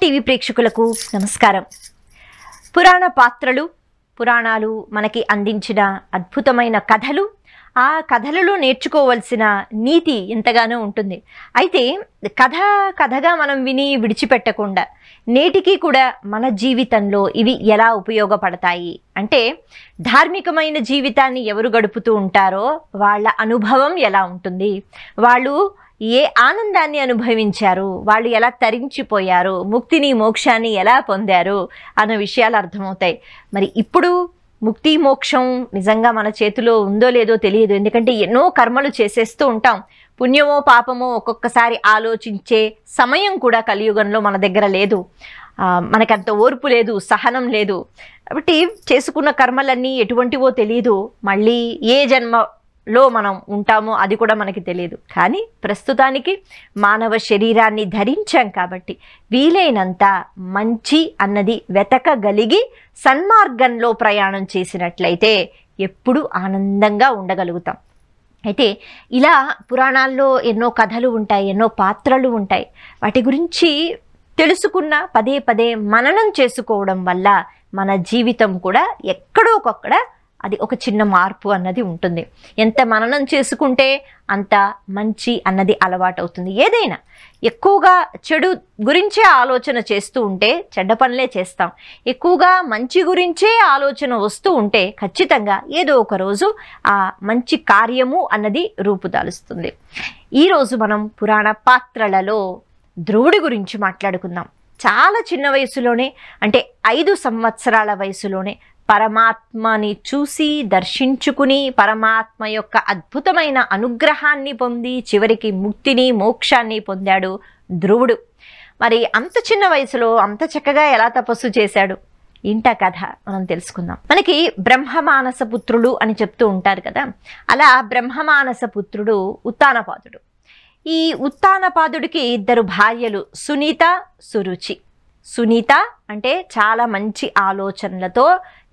TV ప్రేక్షకులకు నమస్కారం. పురాణ పాత్రలు, పురాణాలు మనకి అందించిన అద్భుతమైన కథలు, ఆ కథలలో నేర్చుకోవాల్సిన నీతి ఎంతగానో ఉంటుంది. అయితే కథగా మనం విని విడిచిపెట్టకుండా నేటికి కూడా మన జీవితంలో ఇవి ఎలా ఉపయోగపడతాయి అంటే, ధార్మికమైన జీవితాన్ని ఎవరు గడుపుతూ ఉంటారో వాళ్ళ అనుభవం ఎలా ఉంటుంది, వాళ్ళు ఏ ఆనందాన్ని అనుభవించారు, వాళ్ళు ఎలా తరించిపోయారు, ముక్తిని మోక్షాన్ని ఎలా పొందారు అన్న విషయాలు అర్థమవుతాయి. మరి ఇప్పుడు ముక్తి మోక్షం నిజంగా మన చేతిలో ఉందో లేదో తెలియదు. ఎందుకంటే ఎన్నో కర్మలు చేసేస్తూ ఉంటాం. పుణ్యమో పాపమో ఒక్కొక్కసారి ఆలోచించే సమయం కూడా కలియుగంలో మన దగ్గర లేదు. మనకంత ఓర్పు లేదు, సహనం లేదు. కాబట్టి చేసుకున్న కర్మలన్నీ ఎటువంటివో తెలియదు. మళ్ళీ ఏ జన్మలో మనం ఉంటామో అది కూడా మనకి తెలియదు. కానీ ప్రస్తుతానికి మానవ శరీరాన్ని ధరించాం కాబట్టి వీలైనంత మంచి అన్నది వెతకగలిగి సన్మార్గంలో ప్రయాణం చేసినట్లయితే ఎప్పుడు ఆనందంగా ఉండగలుగుతాం. అయితే ఇలా పురాణాల్లో ఎన్నో కథలు ఉంటాయి, ఎన్నో పాత్రలు ఉంటాయి. వాటి గురించి తెలుసుకున్న పదే పదే మననం చేసుకోవడం వల్ల మన జీవితం కూడా ఎక్కడో ఒక్కడ అది ఒక చిన్న మార్పు అన్నది ఉంటుంది. ఎంత మననం చేసుకుంటే అంత మంచి అన్నది అలవాటు అవుతుంది. ఏదైనా ఎక్కువగా చెడు గురించే ఆలోచన చేస్తూ ఉంటే చెడ్డ పనులే చేస్తాం. ఎక్కువగా మంచి గురించే ఆలోచన వస్తూ ఉంటే ఖచ్చితంగా ఏదో ఒక రోజు ఆ మంచి కార్యము అన్నది రూపుదాలుస్తుంది. ఈరోజు మనం పురాణ పాత్రలలో ధ్రువుడి గురించి మాట్లాడుకుందాం. చాలా చిన్న వయసులోనే, అంటే 5 సంవత్సరాల వయసులోనే పరమాత్మని చూసి దర్శించుకుని పరమాత్మ యొక్క అద్భుతమైన అనుగ్రహాన్ని పొంది చివరికి ముక్తిని మోక్షాన్ని పొందాడు ధ్రువుడు. మరి అంత చిన్న వయసులో అంత చక్కగా ఎలా తపస్సు చేశాడు, ఇంట కథ మనం తెలుసుకుందాం. మనకి బ్రహ్మమానస పుత్రుడు అని చెప్తూ ఉంటారు కదా, అలా బ్రహ్మమానస పుత్రుడు ఉత్తానపాదుడు. ఈ ఉత్తానపాదుడికి 2 భార్యలు, సునీత, సురుచి. సునీత అంటే చాలా మంచి ఆలోచనలతో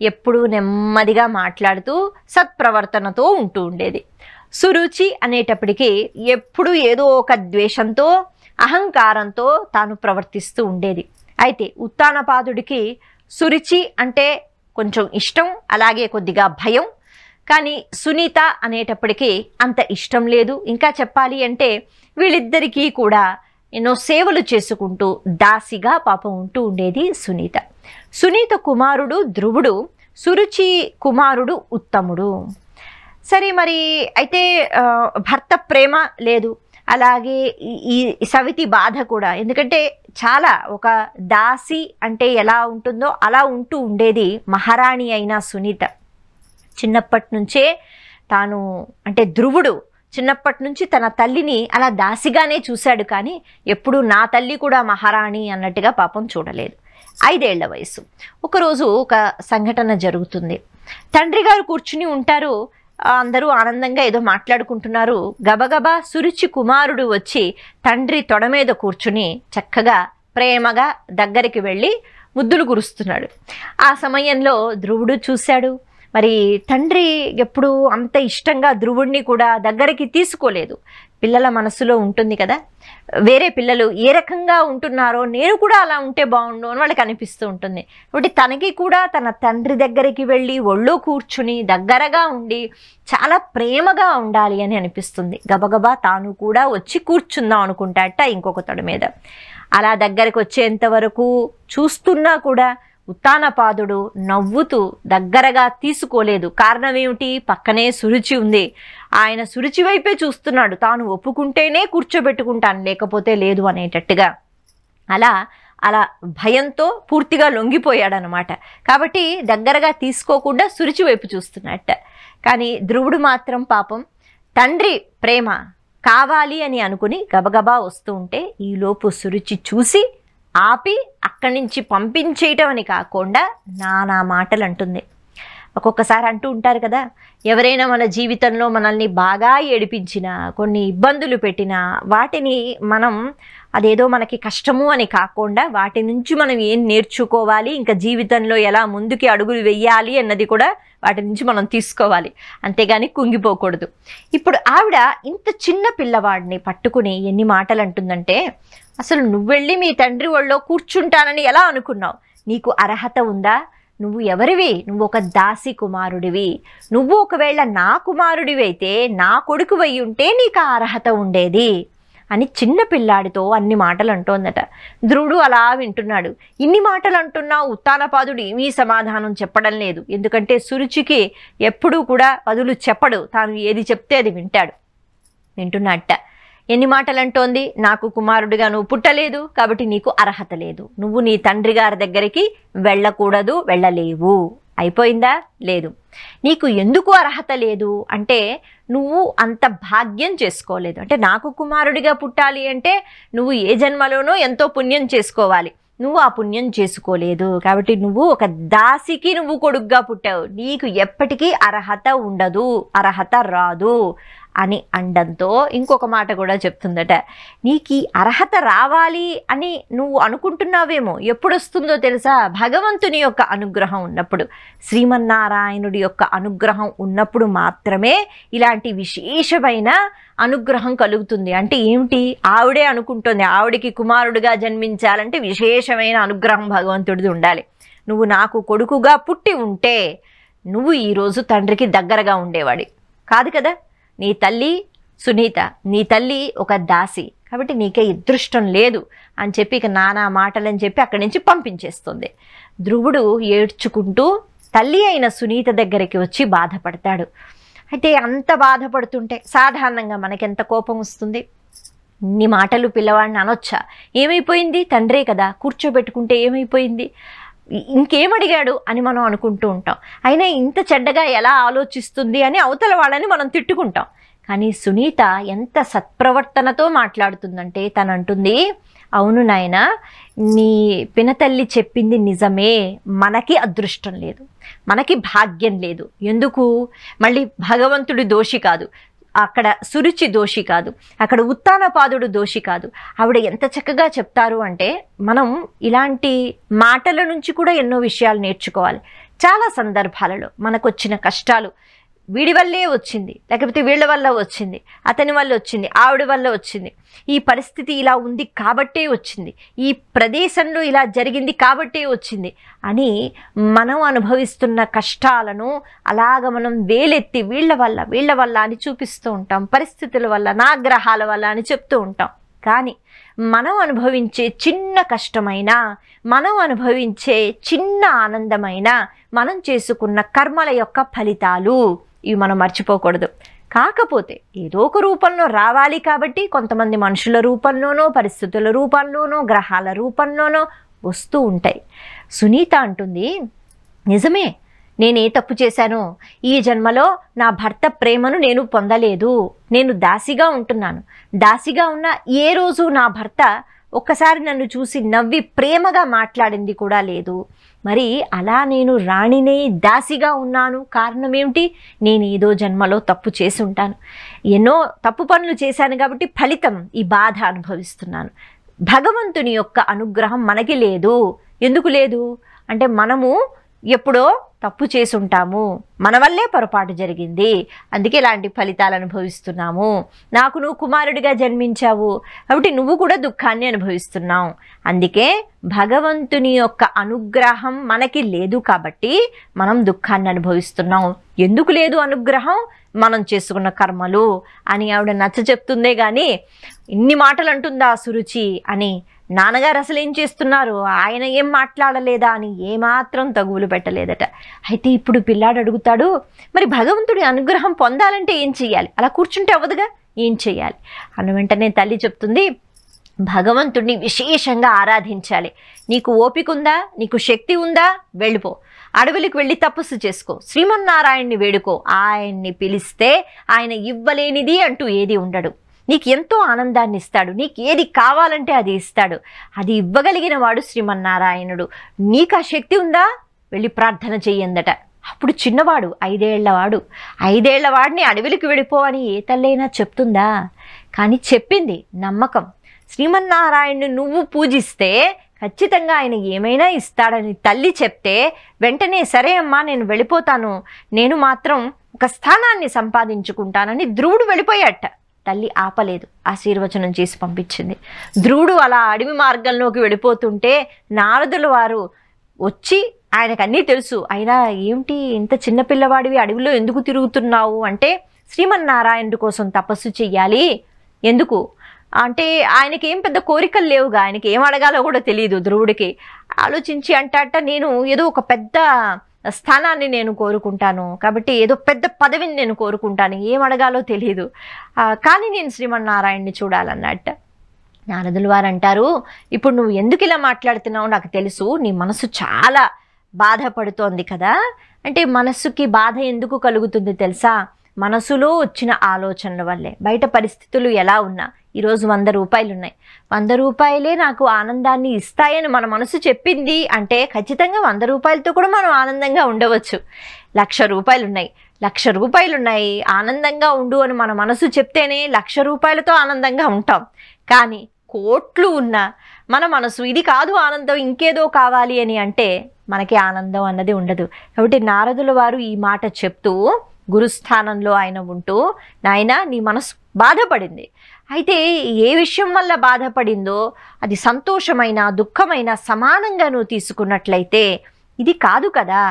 ఎప్పుడూ నెమ్మదిగా మాట్లాడుతూ సత్ప్రవర్తనతో ఉంటూ ఉండేది. సురుచి అనేటప్పటికీ ఎప్పుడు ఏదో ఒక ద్వేషంతో అహంకారంతో తాను ప్రవర్తిస్తూ ఉండేది. అయితే ఉత్తానపాదుడికి సురుచి అంటే కొంచెం ఇష్టం, అలాగే కొద్దిగా భయం. కానీ సునీత అనేటప్పటికీ అంత ఇష్టం లేదు. ఇంకా చెప్పాలి అంటే వీళ్ళిద్దరికీ కూడా ఎన్నో సేవలు చేసుకుంటూ దాసిగా పాపం ఉంటూ ఉండేది సునీత. సునీత కుమారుడు ధ్రువుడు, సురుచి కుమారుడు ఉత్తముడు. సరే, మరి అయితే భర్త ప్రేమ లేదు, అలాగే ఈ సవితి బాధ కూడా. ఎందుకంటే చాలా ఒక దాసి అంటే ఎలా ఉంటుందో అలా ఉంటూ ఉండేది మహారాణి అయిన సునీత. చిన్నప్పటి నుంచే తాను, అంటే ధ్రువుడు చిన్నప్పటి నుంచి తన తల్లిని అలా దాసిగానే చూశాడు. కానీ ఎప్పుడు నా తల్లి కూడా మహారాణి అన్నట్టుగా పాపం చూడలేదు. 5 ఏళ్ల వయసు. ఒకరోజు ఒక సంఘటన జరుగుతుంది. తండ్రి గారు కూర్చుని ఉంటారు, అందరూ ఆనందంగా ఏదో మాట్లాడుకుంటున్నారు. గబగబా సురుచి కుమారుడు వచ్చి తండ్రి తొడ మీద కూర్చుని చక్కగా ప్రేమగా దగ్గరికి వెళ్ళి ముద్దులు కురుస్తున్నాడు. ఆ సమయంలో ధ్రువుడు చూశాడు. మరి తండ్రి ఎప్పుడు అంత ఇష్టంగా ధ్రువుడిని కూడా దగ్గరికి తీసుకోలేదు. పిల్లల మనసులో ఉంటుంది కదా, వేరే పిల్లలు ఏ రకంగా ఉంటున్నారో నేను కూడా అలా ఉంటే బాగుండు అని వాళ్ళకి అనిపిస్తూ ఉంటుంది. కాబట్టి తనకి కూడా తన తండ్రి దగ్గరికి వెళ్ళి ఒళ్ళో కూర్చుని దగ్గరగా ఉండి చాలా ప్రేమగా ఉండాలి అని అనిపిస్తుంది. గబగబా తాను కూడా వచ్చి కూర్చుందాం అనుకుంటాట ఇంకొక తొడ మీద. అలా దగ్గరికి వచ్చేంత వరకు చూస్తున్నా కూడా ఉత్తానపాదుడు నవ్వుతూ దగ్గరగా తీసుకోలేదు. కారణం ఏమిటి? పక్కనే సురుచి ఉంది. ఆయన సురుచి వైపే చూస్తున్నాడు. తాను ఒప్పుకుంటేనే కూర్చోబెట్టుకుంటాను, లేకపోతే లేదు అనేటట్టుగా. అలా భయంతో పూర్తిగా లొంగిపోయాడనమాట. కాబట్టి దగ్గరగా తీసుకోకుండా సురుచి వైపు చూస్తున్నట్ట. కానీ ధ్రువుడు మాత్రం పాపం తండ్రి ప్రేమ కావాలి అని అనుకుని గబగబా వస్తూ ఉంటే ఈలోపు సురుచి చూసి ఆపి అక్కడి నుంచి పంపించేయటం అని కాకుండా నానా మాటలు అంటుంది. ఒక్కొక్కసారి అంటూ ఉంటారు కదా, ఎవరైనా మన జీవితంలో మనల్ని బాగా ఏడిపించినా, కొన్ని ఇబ్బందులు పెట్టినా వాటిని మనం అదేదో మనకి కష్టము అని కాకుండా వాటి నుంచి మనం ఏం నేర్చుకోవాలి, ఇంకా జీవితంలో ఎలా ముందుకి అడుగులు వెయ్యాలి అన్నది కూడా వాటి నుంచి మనం తీసుకోవాలి. అంతేగాని కుంగిపోకూడదు. ఇప్పుడు ఆవిడ ఇంత చిన్న పిల్లవాడిని పట్టుకుని ఎన్ని మాటలు అంటుందంటే, అసలు నువ్వెళ్ళి మీ తండ్రి ఒళ్ళో కూర్చుంటానని ఎలా అనుకున్నావు? నీకు అర్హత ఉందా? నువ్వు ఎవరివి? నువ్వు ఒక దాసి కుమారుడివి. నువ్వు ఒకవేళ నా కుమారుడివి అయితే, నా కొడుకు అయి ఉంటే నీకు ఆ అర్హత ఉండేది అని చిన్న పిల్లాడితో అన్ని మాటలు అంటోందట. ధ్రువుడు అలా వింటున్నాడు. ఇన్ని మాటలు అంటున్నా ఉత్తానపాదుడు ఏమీ సమాధానం చెప్పడం లేదు. ఎందుకంటే సురుచికి ఎప్పుడూ కూడా బదులు చెప్పడు, తాను ఏది చెప్తే అది వింటున్నట్ట. ఎన్ని మాటలు అంటోంది? నాకు కుమారుడిగా నువ్వు పుట్టలేదు కాబట్టి నీకు అర్హత లేదు. నువ్వు నీ తండ్రి గారి దగ్గరికి వెళ్ళకూడదు, వెళ్ళలేవు. అయిపోయిందా? లేదు. నీకు ఎందుకు అర్హత లేదు అంటే, నువ్వు అంత భాగ్యం చేసుకోలేదు. అంటే నాకు కుమారుడిగా పుట్టాలి అంటే నువ్వు ఏ జన్మలోనో ఎంతో పుణ్యం చేసుకోవాలి. నువ్వు ఆ పుణ్యం చేసుకోలేదు కాబట్టి నువ్వు ఒక దాసికి నువ్వు కొడుగ్గా పుట్టావు. నీకు ఎప్పటికీ అర్హత ఉండదు, అర్హత రాదు అని అండంతో ఇంకొక మాట కూడా చెప్తుందట. నీకు ఈ అర్హత రావాలి అని నువ్వు అనుకుంటున్నావేమో. ఎప్పుడు వస్తుందో తెలుసా? భగవంతుని యొక్క అనుగ్రహం ఉన్నప్పుడు, శ్రీమన్నారాయణుడి యొక్క అనుగ్రహం ఉన్నప్పుడు మాత్రమే ఇలాంటి విశేషమైన అనుగ్రహం కలుగుతుంది. అంటే ఏమిటి? ఆవిడే అనుకుంటుంది, ఆవిడికి కుమారుడిగా జన్మించాలంటే విశేషమైన అనుగ్రహం భగవంతుడిది ఉండాలి. నువ్వు నాకు కొడుకుగా పుట్టి ఉంటే నువ్వు ఈరోజు తండ్రికి దగ్గరగా ఉండేవాడి కాదు కదా. నీ తల్లి సునీత, నీ తల్లి ఒక దాసి కాబట్టి నీకే అదృష్టం లేదు అని చెప్పి ఇక నానా మాటలని చెప్పి అక్కడి నుంచి పంపించేస్తుంది. ధ్రువుడు ఏడ్చుకుంటూ తల్లి అయిన సునీత దగ్గరికి వచ్చి బాధపడతాడు. అయితే అంత బాధపడుతుంటే సాధారణంగా మనకెంత కోపం వస్తుంది. ఇన్ని మాటలు పిల్లవాడిని అనొచ్చా? ఏమైపోయింది? తండ్రే కదా, కూర్చోబెట్టుకుంటే ఏమైపోయింది, ఇంకేమడిగాడు అని మనం అనుకుంటూ ఉంటాం. అయినా ఇంత చెడ్డగా ఎలా ఆలోచిస్తుంది అని అవతల వాళ్ళని మనం తిట్టుకుంటాం. కానీ సునీత ఎంత సత్ప్రవర్తనతో మాట్లాడుతుందంటే, తను అంటుంది, అవును నాయన, నీ పినతల్లి చెప్పింది నిజమే. మనకి అదృష్టం లేదు, మనకి భాగ్యం లేదు. ఎందుకు? మళ్ళీ భగవంతుడి దోషి కాదు, అక్కడ సురుచి దోషి కాదు, అక్కడ ఉత్తానపాదుడు దోషి కాదు. ఆవిడ ఎంత చక్కగా చెప్తారు అంటే, మనం ఇలాంటి మాటల నుంచి కూడా ఎన్నో విషయాలు నేర్చుకోవాలి. చాలా సందర్భాలలో మనకు వచ్చిన కష్టాలు వీడి వల్లే వచ్చింది, లేకపోతే వీళ్ళ వల్ల వచ్చింది, అతని వల్ల వచ్చింది, ఆవిడ వల్ల వచ్చింది, ఈ పరిస్థితి ఇలా ఉంది కాబట్టే వచ్చింది, ఈ ప్రదేశంలో ఇలా జరిగింది కాబట్టే వచ్చింది అని మనం అనుభవిస్తున్న కష్టాలను అలాగ మనం వేలెత్తి వీళ్ళ వల్ల అని చూపిస్తూ ఉంటాం. పరిస్థితుల వల్ల, నా గ్రహాల వల్ల అని చెప్తూ ఉంటాం. కానీ మనం అనుభవించే చిన్న కష్టమైనా, మనం అనుభవించే చిన్న ఆనందమైనా మనం చేసుకున్న కర్మల యొక్క ఫలితాలు, ఇవి మనం మర్చిపోకూడదు. కాకపోతే ఏదో ఒక రూపంలో రావాలి కాబట్టి కొంతమంది మనుషుల రూపంలోనో, పరిస్థితుల రూపంలోనో, గ్రహాల రూపంలోనో వస్తూ ఉంటాయి. సునీత అంటుంది, నిజమే, నేనే తప్పు చేశాను. ఈ జన్మలో నా భర్త ప్రేమను నేను పొందలేదు. నేను దాసిగా ఉంటున్నాను. దాసిగా ఉన్న ఏ రోజు నా భర్త ఒక్కసారి నన్ను చూసి నవ్వి ప్రేమగా మాట్లాడింది కూడా లేదు. మరి అలా నేను రాణినే దాసిగా ఉన్నాను. కారణం ఏమిటి? నేను ఏదో జన్మలో తప్పు చేసి ఉంటాను. ఎన్నో తప్పు పనులు చేశాను కాబట్టి ఫలితం ఈ బాధ అనుభవిస్తున్నాను. భగవంతుని యొక్క అనుగ్రహం మనకి లేదు. ఎందుకు లేదు అంటే, మనము ఎప్పుడో తప్పు చేసి ఉంటాము, మన వల్లే పొరపాటు జరిగింది, అందుకే ఇలాంటి ఫలితాలు అనుభవిస్తున్నాము. నాకు నువ్వు కుమారుడిగా జన్మించావు కాబట్టి నువ్వు కూడా దుఃఖాన్ని అనుభవిస్తున్నావు. అందుకే భగవంతుని యొక్క అనుగ్రహం మనకి లేదు కాబట్టి మనం దుఃఖాన్ని అనుభవిస్తున్నాం. ఎందుకు లేదు అనుగ్రహం? మనం చేసుకున్న కర్మలు అని ఆవిడ నచ్చ చెప్తుందే కానీ ఇన్ని మాటలు అంటుందా సురుచి అని నాన్నగారు అసలు ఏం చేస్తున్నారు, ఆయన ఏం మాట్లాడలేదా అని ఏమాత్రం తగువులు పెట్టలేదట. అయితే ఇప్పుడు పిల్లాడు అడుగుతాడు, మరి భగవంతుడి అనుగ్రహం పొందాలంటే ఏం చెయ్యాలి? అలా కూర్చుంటే అవ్వదుగా, ఏం చెయ్యాలి అన్న వెంటనే తల్లి చెప్తుంది, భగవంతుడిని విశేషంగా ఆరాధించాలి. నీకు ఓపిక ఉందా, నీకు శక్తి ఉందా, వెళ్ళిపో, అడవులకు వెళ్ళి తపస్సు చేసుకో, శ్రీమన్నారాయణ్ణి వేడుకో. ఆయన్ని పిలిస్తే ఆయన ఇవ్వలేనిది అంటూ ఏది ఉండడు. నీకు ఎంతో ఆనందాన్ని ఇస్తాడు, నీకు ఏది కావాలంటే అది ఇస్తాడు. అది ఇవ్వగలిగిన వాడు శ్రీమన్నారాయణుడు. నీకు ఆ శక్తి ఉందా, వెళ్ళి ప్రార్థన చెయ్యందట. అప్పుడు చిన్నవాడు, 5 ఏళ్లవాడు. 5 ఏళ్లవాడిని అడవిలకు వెళ్ళిపో అని ఏ తల్లైనా చెప్తుందా? కానీ చెప్పింది నమ్మకం. శ్రీమన్నారాయణ్ణి నువ్వు పూజిస్తే ఖచ్చితంగా ఆయన ఏమైనా ఇస్తాడని తల్లి చెప్తే వెంటనే సరే అమ్మా నేను వెళ్ళిపోతాను, నేను మాత్రం ఒక స్థానాన్ని సంపాదించుకుంటానని ధ్రువుడు వెళ్ళిపోయాట. తల్లి ఆపలేదు, ఆశీర్వచనం చేసి పంపించింది. ధ్రువుడు అలా అడవి మార్గంలోకి వెళ్ళిపోతుంటే నారదుల వారు వచ్చి, ఆయనకు అన్నీ తెలుసు, అయినా ఏమిటి ఇంత చిన్న పిల్లవాడివి అడవిలో ఎందుకు తిరుగుతున్నావు అంటే, శ్రీమన్నారాయణుడి కోసం తపస్సు చెయ్యాలి. ఎందుకు అంటే ఆయనకి ఏం పెద్ద కోరికలు లేవుగా, ఆయనకి ఏం అడగాలో కూడా తెలియదు. ధ్రువుడికి ఆలోచించి అంటట, నేను ఏదో ఒక పెద్ద స్థానాన్ని నేను కోరుకుంటాను, కాబట్టి ఏదో పెద్ద పదవిని నేను కోరుకుంటాను, ఏం అడగాలో తెలియదు, కానీ నేను శ్రీమన్నారాయణ్ణి చూడాలన్నట్ట. నారదుల వారు అంటారు, ఇప్పుడు నువ్వు ఎందుకు ఇలా మాట్లాడుతున్నావు నాకు తెలుసు, నీ మనసు చాలా బాధపడుతోంది కదా అంటే, మనస్సుకి బాధ ఎందుకు కలుగుతుంది తెలుసా, మనసులో వచ్చిన ఆలోచనల వల్లే. బయట పరిస్థితులు ఎలా ఉన్నా, ఈరోజు 100 రూపాయలు ఉన్నాయి, 100 రూపాయలే నాకు ఆనందాన్ని ఇస్తాయని మన మనసు చెప్పింది అంటే, ఖచ్చితంగా 100 రూపాయలతో కూడా మనం ఆనందంగా ఉండవచ్చు. 1,00,000 రూపాయలు ఉన్నాయి, 1,00,000 రూపాయలు ఉన్నాయి, ఆనందంగా ఉండు అని మన మనసు చెప్తేనే 1,00,000 రూపాయలతో ఆనందంగా ఉంటాం. కానీ కోట్లు ఉన్న మన మనసు ఇది కాదు ఆనందం, ఇంకేదో కావాలి అని అంటే మనకి ఆనందం అన్నది ఉండదు. కాబట్టి నారదుల వారు ఈ మాట చెప్తూ, గురుస్థానంలో ఆయన ఉంటూ, నాయనా నీ మనసు బాధపడింది, అయితే ఏ విషయం వల్ల బాధపడిందో అది సంతోషమైన దుఃఖమైన సమానంగా నువ్వు తీసుకున్నట్లయితే ఇది కాదు కదా,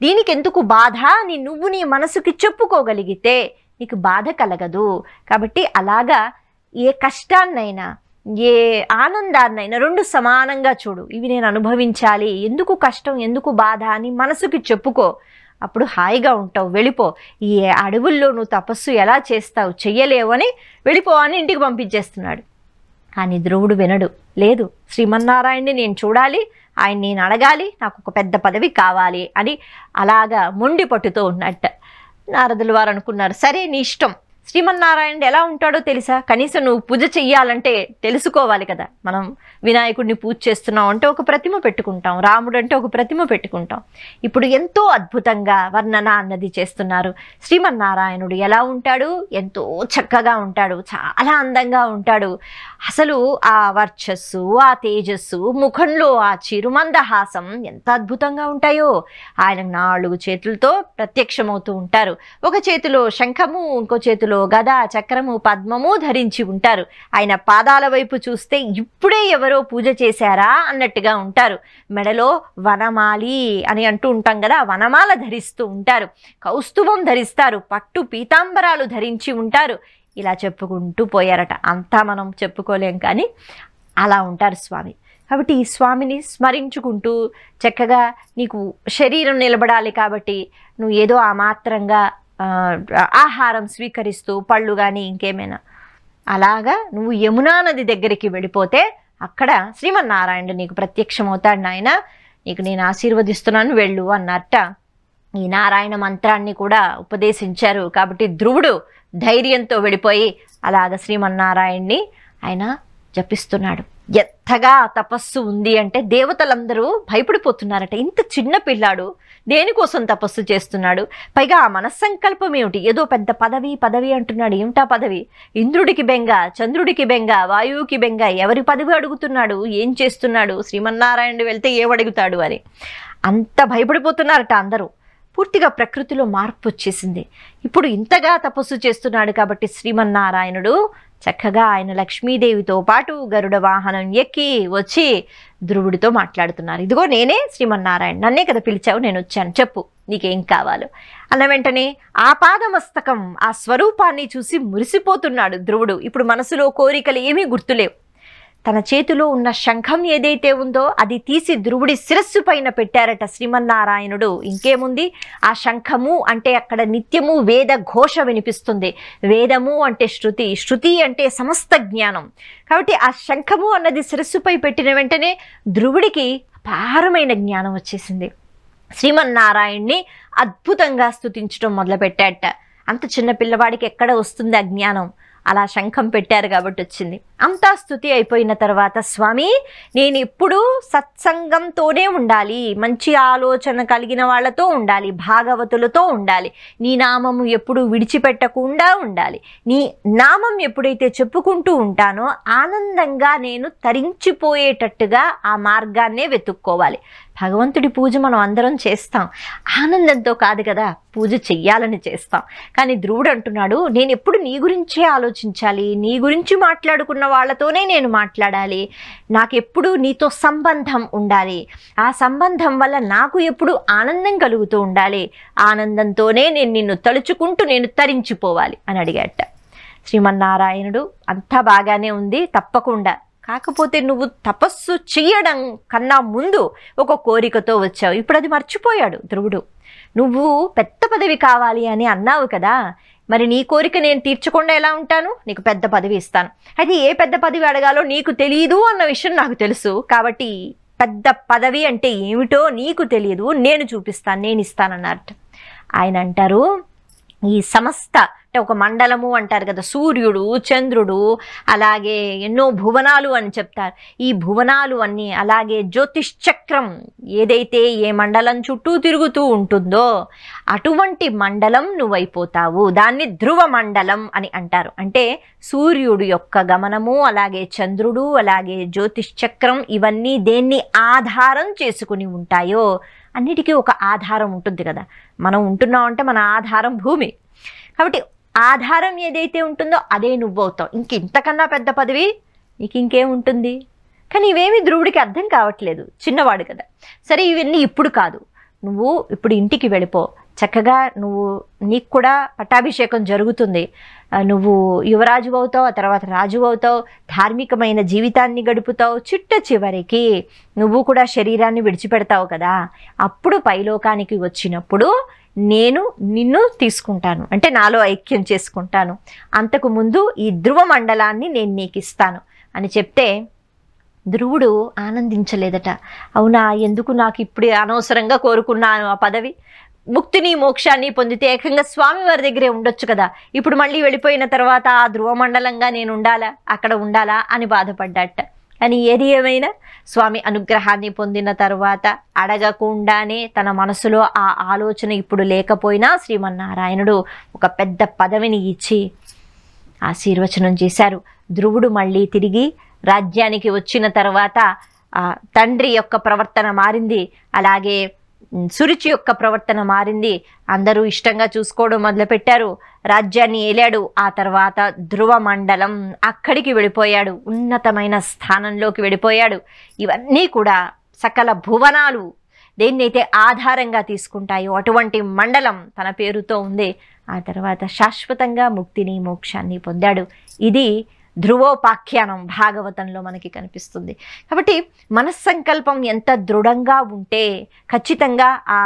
దీనికి ఎందుకు బాధ అని నువ్వు నీ మనసుకి చెప్పుకోగలిగితే నీకు బాధ కలగదు. కాబట్టి అలాగా ఏ కష్టాన్నైనా ఏ ఆనందాన్నైనా 2 సమానంగా చూడు, ఇవి నేను అనుభవించాలి, ఎందుకు కష్టం ఎందుకు బాధ అని మనసుకి చెప్పుకో, అప్పుడు హాయిగా ఉంటావు, వెళ్ళిపో, ఈ అడవుల్లో నువ్వు తపస్సు ఎలా చేస్తావు, చెయ్యలేవు అని వెళ్ళిపో అని ఇంటికి పంపించేస్తున్నాడు. కానీ ధ్రువుడు వినడు, లేదు శ్రీమన్నారాయణ్ణి నేను చూడాలి, ఆయన నేను అడగాలి, నాకు ఒక పెద్ద పదవి కావాలి అని అలాగా మొండి పట్టుతో ఉన్నట్ట. నారదుల వారు అనుకున్నారు, సరే నీ ఇష్టం, శ్రీమన్నారాయణుడు ఎలా ఉంటాడో తెలుసా, కనీసం నువ్వు పూజ చెయ్యాలంటే తెలుసుకోవాలి కదా. మనం వినాయకుడిని పూజ చేస్తున్నాం అంటే ఒక ప్రతిమ పెట్టుకుంటాం, రాముడు అంటే ఒక ప్రతిమ పెట్టుకుంటాం. ఇప్పుడు ఎంతో అద్భుతంగా వర్ణన అన్నది చేస్తున్నారు. శ్రీమన్నారాయణుడు ఎలా ఉంటాడు, ఎంతో చక్కగా ఉంటాడు, చాలా అందంగా ఉంటాడు. అసలు ఆ వర్చస్సు, ఆ తేజస్సు, ముఖంలో ఆ చిరుమందహాసం ఎంత అద్భుతంగా ఉంటాయో. ఆయన 4 చేతులతో ప్రత్యక్షమవుతూ ఉంటారు. ఒక చేతిలో శంఖము, ఇంకో చేతిలో గద, చక్రము, పద్మము ధరించి ఉంటారు. ఆయన పాదాల వైపు చూస్తే ఇప్పుడే ఎవరో పూజ చేశారా అన్నట్టుగా ఉంటారు. మెడలో వనమాలి అని అంటూ ఉంటాం కదా, వనమాల ధరిస్తూ ఉంటారు, కౌస్తుభం ధరిస్తారు, పట్టు పీతాంబరాలు ధరించి ఉంటారు. ఇలా చెప్పుకుంటూ పోయారట. అంతా మనం చెప్పుకోలేం, కానీ అలా ఉంటారు స్వామి. కాబట్టి ఈ స్వామిని స్మరించుకుంటూ చక్కగా నీకు శరీరం నిలబడాలి కాబట్టి నువ్వు ఏదో ఆ మాత్రంగా ఆహారం స్వీకరిస్తూ పళ్ళు కానీ ఇంకేమైనా, అలాగా నువ్వు యమునా నది దగ్గరికి వెళ్ళిపోతే అక్కడ శ్రీమన్నారాయణుడు నీకు ప్రత్యక్షమవుతాడు, నాయన నీకు నేను ఆశీర్వదిస్తున్నాను వెళ్ళు అన్నట్ట. ఈ నారాయణ మంత్రాన్ని కూడా ఉపదేశించారు. కాబట్టి ధ్రువుడు ధైర్యంతో వెళ్ళిపోయి అలాగ శ్రీమన్నారాయణ్ణి ఆయన జపిస్తున్నాడు. ఎత్తగా తపస్సు ఉంది అంటే దేవతలందరూ భయపడిపోతున్నారట. ఇంత చిన్న పిల్లాడు దేనికోసం తపస్సు చేస్తున్నాడు, పైగా ఆ మనస్సంకల్పం ఏమిటి, ఏదో పెద్ద పదవి పదవి అంటున్నాడు. ఏమిటా పదవి, ఇంద్రుడికి బెంగ, చంద్రుడికి బెంగ, వాయువుకి బెంగ, ఎవరి పదవి అడుగుతున్నాడు, ఏం చేస్తున్నాడు, శ్రీమన్నారాయణుడు వెళ్తే ఏమడుగుతాడు అని అంత భయపడిపోతున్నారట అందరూ. పూర్తిగా ప్రకృతిలో మార్పు వచ్చేసింది. ఇప్పుడు ఇంతగా తపస్సు చేస్తున్నాడు కాబట్టి శ్రీమన్నారాయణుడు చక్కగా ఆయన లక్ష్మీదేవితో పాటు గరుడ వాహనం ఎక్కి వచ్చి ధ్రువుడితో మాట్లాడుతున్నారు. ఇదిగో నేనే శ్రీమన్నారాయణ, నన్నే కదా పిలిచావు, నేను వచ్చాను, చెప్పు నీకేం కావాలో అన్న వెంటనే ఆ పాదమస్తకం ఆ స్వరూపాన్ని చూసి మురిసిపోతున్నాడు ధ్రువుడు. ఇప్పుడు మనసులో కోరికలు ఏమీ గుర్తులేవు. తన చేతిలో ఉన్న శంఖం ఏదైతే ఉందో అది తీసి ధ్రువుడి శిరస్సు పైన పెట్టారట శ్రీమన్నారాయణుడు. ఇంకేముంది, ఆ శంఖము అంటే అక్కడ నిత్యము వేద ఘోష వినిపిస్తుంది. వేదము అంటే శృతి, శృతి అంటే సమస్త జ్ఞానం. కాబట్టి ఆ శంఖము అన్నది శిరస్సుపై పెట్టిన వెంటనే ధ్రువుడికి అపారమైన జ్ఞానం వచ్చేసింది. శ్రీమన్నారాయణ్ణి అద్భుతంగా స్తుతించడం మొదలుపెట్టాట. అంత చిన్న పిల్లవాడికి ఎక్కడ వస్తుంది ఆ జ్ఞానం, అలా శంఖం పెట్టారు కాబట్టి వచ్చింది. అంతా స్తుతి అయిపోయిన తర్వాత, స్వామి నేను ఎప్పుడూ సత్సంగంతోనే ఉండాలి, మంచి ఆలోచన కలిగిన వాళ్ళతో ఉండాలి, భాగవతులతో ఉండాలి, నీ నామము ఎప్పుడు విడిచిపెట్టకుండా ఉండాలి, నీ నామం ఎప్పుడైతే చెప్పుకుంటూ ఉంటానో ఆనందంగా నేను తరించిపోయేటట్టుగా ఆ మార్గాన్నే వెతుక్కోవాలి. భగవంతుడి పూజ మనం అందరం చేస్తాం, ఆనందంతో కాదు కదా, పూజ చెయ్యాలని చేస్తాం. కానీ ధ్రువుడు అంటున్నాడు, నేను ఎప్పుడు నీ గురించే ఆలోచించాలి, నీ గురించి మాట్లాడుకున్న వాళ్ళతోనే నేను మాట్లాడాలి, నాకు ఎప్పుడు నీతో సంబంధం ఉండాలి, ఆ సంబంధం వల్ల నాకు ఎప్పుడు ఆనందం కలుగుతూ ఉండాలి, ఆనందంతోనే నేను నిన్ను తలుచుకుంటూ నేను తరించిపోవాలి అని అడిగాట. శ్రీమన్నారాయణుడు అంతా బాగానే ఉంది, తప్పకుండా, కాకపోతే నువ్వు తపస్సు చెయ్యడం కన్నా ముందు ఒక కోరికతో వచ్చావు, ఇప్పుడు అది మర్చిపోయాడు ధ్రువుడు. నువ్వు పెద్ద పదవి కావాలి అని అన్నావు కదా, మరి నీ కోరిక నేను తీర్చకుండా ఎలా ఉంటాను, నీకు పెద్ద పదవి ఇస్తాను. అయితే ఏ పెద్ద పదవి అడగాలో నీకు తెలియదు అన్న విషయం నాకు తెలుసు, కాబట్టి పెద్ద పదవి అంటే ఏమిటో నీకు తెలియదు, నేను చూపిస్తాను, నేను ఇస్తానన్నట్ట. ఆయన అంటారు, ఈ సమస్త అంటే ఒక మండలము అంటారు కదా, సూర్యుడు, చంద్రుడు, అలాగే ఎన్నో భువనాలు అని చెప్తారు. ఈ భువనాలు అన్నీ, అలాగే జ్యోతిష్చక్రం ఏదైతే ఏ మండలం చుట్టూ తిరుగుతూ ఉంటుందో అటువంటి మండలం నువ్వైపోతావు, దాన్ని ధ్రువ మండలం అని అంటారు. అంటే సూర్యుడు యొక్క గమనము, అలాగే చంద్రుడు, అలాగే జ్యోతిష్చక్రం, ఇవన్నీ దేన్ని ఆధారం చేసుకుని ఉంటాయో, అన్నిటికీ ఒక ఆధారం ఉంటుంది కదా, మనం ఉంటున్నాం అంటే మన ఆధారం భూమి, కాబట్టి ఆధారం ఏదైతే ఉంటుందో అదే నువ్వవుతావు. ఇంతకన్నా పెద్ద పదవి నీకు ఇంకేముంటుంది? కానీ ఇవేమి ధ్రువుడికి అర్థం కావట్లేదు, చిన్నవాడు కదా. సరే ఇవన్నీ ఇప్పుడు కాదు, నువ్వు ఇప్పుడు ఇంటికి వెళ్ళిపో, చక్కగా నీకు కూడా పట్టాభిషేకం జరుగుతుంది, నువ్వు యువరాజు అవుతావు, ఆ తర్వాత రాజు అవుతావు, ధార్మికమైన జీవితాన్ని గడుపుతావు, చిట్ట చివరికి నువ్వు కూడా శరీరాన్ని విడిచిపెడతావు కదా, అప్పుడు పైలోకానికి వచ్చినప్పుడు నేను నిన్ను తీసుకుంటాను, అంటే నాలో ఐక్యం చేసుకుంటాను, అంతకు ముందు ఈ ధ్రువ మండలాన్ని నేను నీకు ఇస్తాను అని చెప్తే ధ్రువుడు ఆనందించలేదట. అవునా, ఎందుకు నాకు ఇప్పుడే అనవసరంగా కోరుకున్నాను ఆ పదవి, ముక్తిని మోక్షాన్ని పొందితే ఏకంగా స్వామివారి దగ్గరే ఉండొచ్చు కదా, ఇప్పుడు మళ్ళీ వెళ్ళిపోయిన తర్వాత ఆ ధ్రువ మండలంగా నేను ఉండాలా, అక్కడ ఉండాలా అని బాధపడ్డాట. కానీ ఏది ఏమైనా స్వామి అనుగ్రహాన్ని పొందిన తర్వాత అడగకుండానే తన మనసులో ఆ ఆలోచన ఇప్పుడు లేకపోయినా శ్రీమన్నారాయణుడు ఒక పెద్ద పదవిని ఇచ్చి ఆశీర్వచనం చేశారు. ధ్రువుడు మళ్ళీ తిరిగి రాజ్యానికి వచ్చిన తర్వాత తండ్రి యొక్క ప్రవర్తన మారింది, అలాగే సురుచి యొక్క ప్రవర్తన మారింది, అందరూ ఇష్టంగా చూసుకోవడం మొదలుపెట్టారు, రాజ్యాన్ని ఏలాడు. ఆ తర్వాత ధ్రువ మండలం అక్కడికి వెళ్ళిపోయాడు, ఉన్నతమైన స్థానంలోకి వెళ్ళిపోయాడు. ఇవన్నీ కూడా సకల భువనాలు దేన్నైతే ఆధారంగా తీసుకుంటాయో అటువంటి మండలం తన పేరుతో ఉంది. ఆ తర్వాత శాశ్వతంగా ముక్తిని మోక్షాన్ని పొందాడు. ఇది ధ్రువోపాఖ్యానం భాగవతంలో మనకి కనిపిస్తుంది. కాబట్టి మనస్సంకల్పం ఎంత దృఢంగా ఉంటే, ఖచ్చితంగా ఆ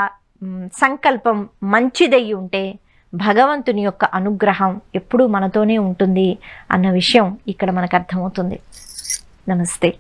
సంకల్పం మంచిదై ఉంటే భగవంతుని యొక్క అనుగ్రహం ఎప్పుడూ మనతోనే ఉంటుంది అన్న విషయం ఇక్కడ మనకు అర్థమవుతుంది. నమస్తే.